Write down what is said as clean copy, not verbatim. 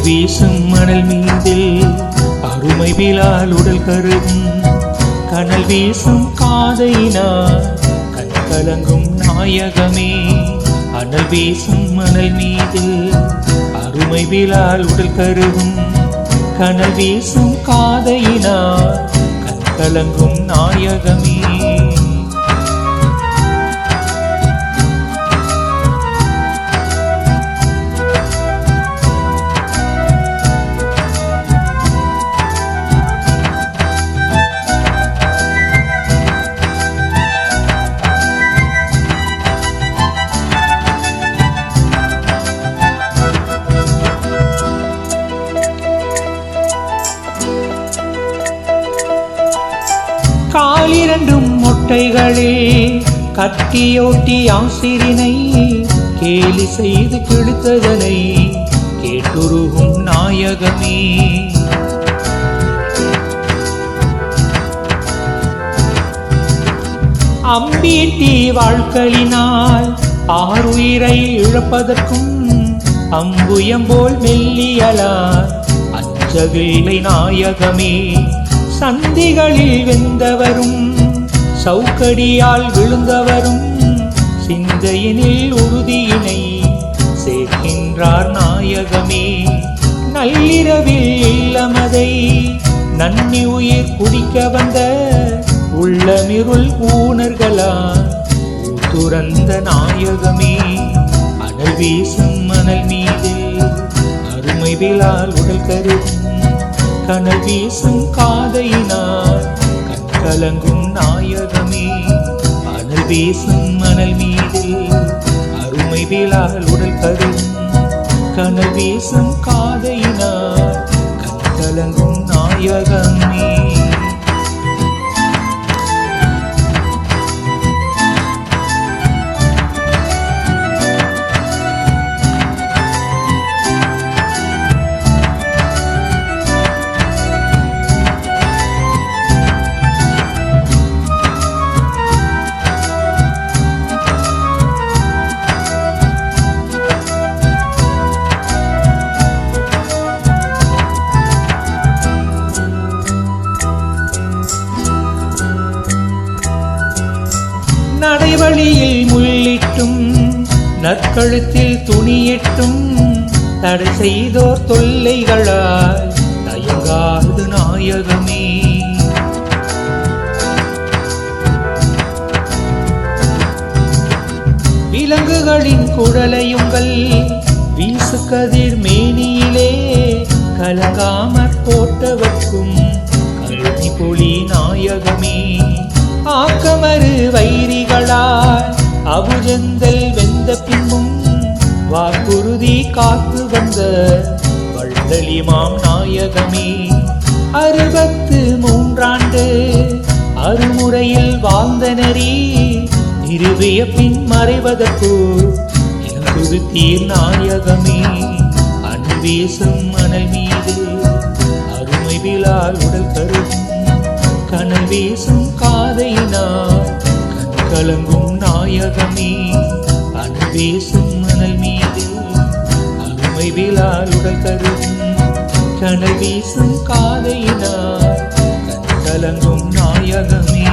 வீசும் மணல் மீதில் அருமை விழால் உடல் கருகும் கனல் வீசும் காதையினார் கண் கலங்கும் நாயகமே. அனல் வீசும் மணல் மீதில் அருமை விழால் உடல் கருகும் கனல் வீசும் காதையினார் கண் கலங்கும் நாயகமே. காலிரண்டும் மொட்டைகளே கட்டியோட்டி ஆசிரினை கேலி செய்து கிழித்ததனை கேட்டுருகும் நாயகமே. அம்பீட்டி வாழ்களினால் ஆறுயிரை இழப்பதற்கும் அம்புயம் போல் மெல்லியலார் அஞ்சவில்லை நாயகமே. சந்திகளில் வெந்தவரும் சவுக்கடியால் விழுந்தவரும் சிந்தையினில் உறுதியினை சேர்க்கின்றார் நாயகமே. நள்ளிரவில் இல்லமதை நன்னி உயிர் குடிக்க வந்த உள்ளமிருள் ஊனர்களால் துறந்த நாயகமே. அனல் வீசும் மணல் மீது அருமை விழால் உடல் கருகும் கனல் வீசும் காதையினார் கண் கலங்கும் நாயகமே. அனல் வீசும் மணல் மீதில் அருமை விழால் உடல் கருகும் கனல் வீசும் காதையினார் கண் கலங்கும் நாயகமே. நடைவழியில் முள்ளிட்டும் நற்கழுத்தில் துணியிட்டும் தடை செய்தோர் தொல்லைகளால் தயங்காது நாயகமே. விலங்குகளின் குழலையுங்கள் வீசு கதிர் மேனியிலே கலங்காமற் போட்டவர்க்கும் கருணை பொழி நாயகமே. ஆக்கமறு வைரிகளால் அபுஜந்தல் வெந்த பின்பும் வாக்குறுதி காத்து வந்த வள்ளலிமாம் நாயகமே. 63 அருமுறையில் வாழ்ந்த நெறி நிறுவிய பின் மறைவதற்கு தீர் நாயகமே. அனல் வீசும் மணல் மீது அருமை விழால் உடல் கருகும் கனல் வீசும் காதையினார் கண் கலங்கும் நாயகமே. அனல் வீசும் மணல் மீது அருமை விழால் உடல் கருகும் கனல் வீசும் காதையினார் கண் கலங்கும் நாயகமே.